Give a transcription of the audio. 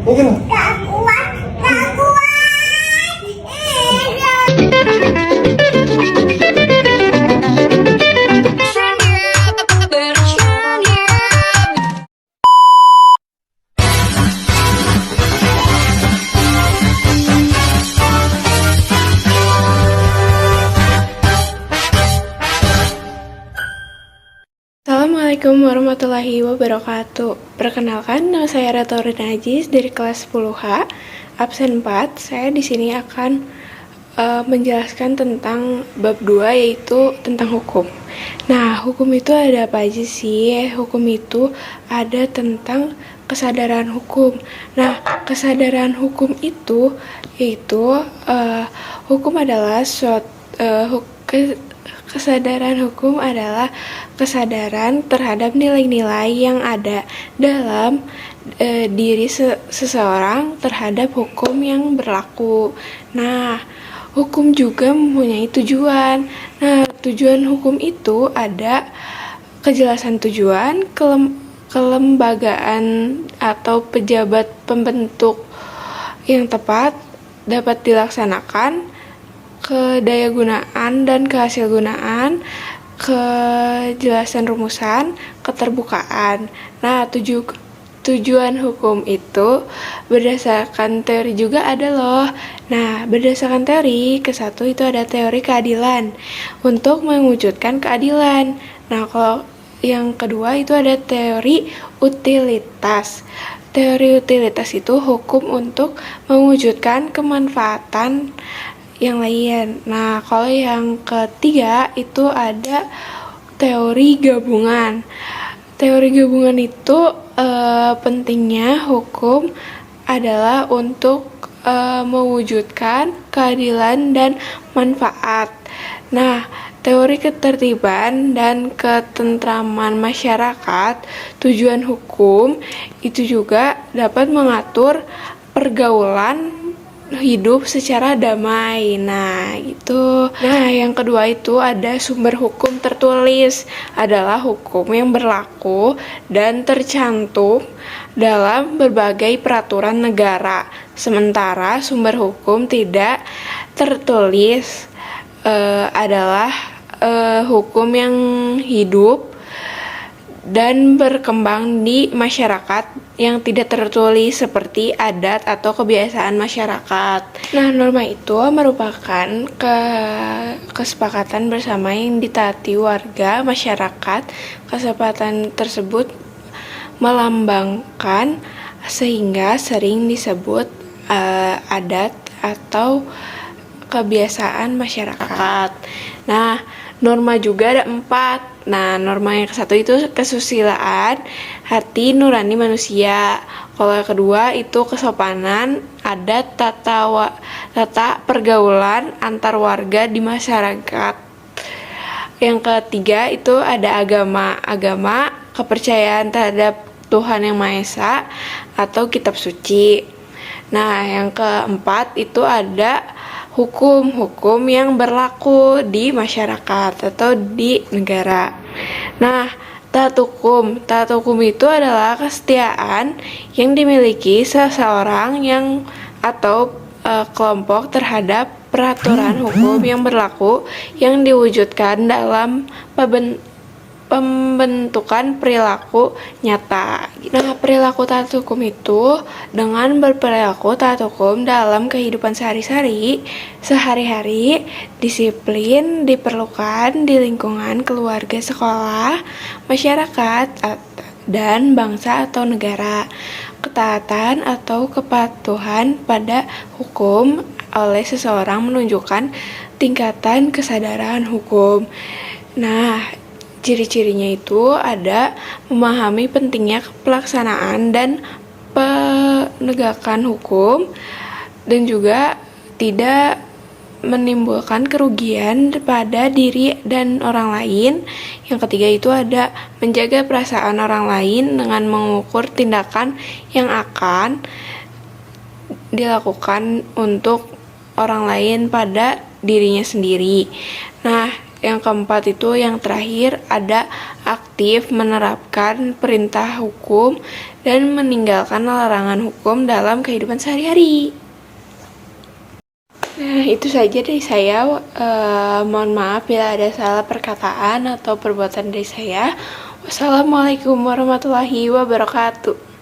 Mungkin. Assalamualaikum warahmatullahi wabarakatuh. Perkenalkan, nama saya Ratorin Najis dari kelas 10H, absen 4. Saya di sini akan menjelaskan tentang bab 2, yaitu tentang hukum. Nah, hukum itu ada apa aja sih? Hukum itu ada tentang kesadaran hukum. Nah, kesadaran hukum itu yaitu hukum adalah kesadaran hukum adalah kesadaran terhadap nilai-nilai yang ada dalam diri seseorang terhadap hukum yang berlaku. Nah, hukum juga mempunyai tujuan. Nah, tujuan hukum itu ada kejelasan tujuan, kelembagaan atau pejabat pembentuk yang tepat dapat dilaksanakan, kedayagunaan dan kehasilgunaan, kejelasan rumusan, keterbukaan. Nah, tujuan hukum itu berdasarkan teori juga ada loh. Nah, berdasarkan teori, ke-1 itu ada teori keadilan untuk mewujudkan keadilan. Nah, kalau yang kedua itu ada teori utilitas. Teori utilitas itu hukum untuk mewujudkan kemanfaatan yang lain. Nah, kalau yang ketiga itu ada teori gabungan. Teori gabungan itu pentingnya hukum adalah untuk mewujudkan keadilan dan manfaat. Nah, teori ketertiban dan ketentraman masyarakat, tujuan hukum itu juga dapat mengatur pergaulan hidup secara damai. Nah, itu. Nah, yang kedua itu ada sumber hukum tertulis, adalah hukum yang berlaku dan tercantum dalam berbagai peraturan negara. Sementara sumber hukum tidak tertulis adalah hukum yang hidup dan berkembang di masyarakat yang tidak tertulis seperti adat atau kebiasaan masyarakat. Nah, norma itu merupakan kesepakatan bersama yang ditaati warga masyarakat. Kesepakatan tersebut melambangkan sehingga sering disebut adat atau kebiasaan masyarakat. Nah, norma juga ada 4. Nah, norma yang ke-1 itu kesusilaan, hati nurani manusia. Kalau yang kedua itu kesopanan, ada tata pergaulan antar warga di masyarakat. Yang ketiga itu ada agama. Agama, kepercayaan terhadap Tuhan Yang Maha Esa atau kitab suci. Nah, yang keempat itu ada hukum yang berlaku di masyarakat atau di negara. Nah, taat hukum itu adalah kesetiaan yang dimiliki seseorang yang atau kelompok terhadap peraturan hukum yang berlaku yang diwujudkan dalam pembentukan perilaku nyata. Nah, perilaku taat hukum itu dengan berperilaku taat hukum dalam kehidupan sehari-hari, disiplin diperlukan di lingkungan keluarga, sekolah, masyarakat, dan bangsa atau negara. Ketaatan atau kepatuhan pada hukum oleh seseorang menunjukkan tingkatan kesadaran hukum. Nah, ciri-cirinya itu ada memahami pentingnya pelaksanaan dan penegakan hukum, dan juga tidak menimbulkan kerugian pada diri dan orang lain. Yang ketiga itu ada menjaga perasaan orang lain dengan mengukur tindakan yang akan dilakukan untuk orang lain pada dirinya sendiri. Nah, Yang keempat itu yang terakhir ada aktif menerapkan perintah hukum dan meninggalkan larangan hukum dalam kehidupan sehari-hari. Nah, itu saja dari saya. Mohon maaf bila ada salah perkataan atau perbuatan dari saya. Wassalamualaikum warahmatullahi wabarakatuh.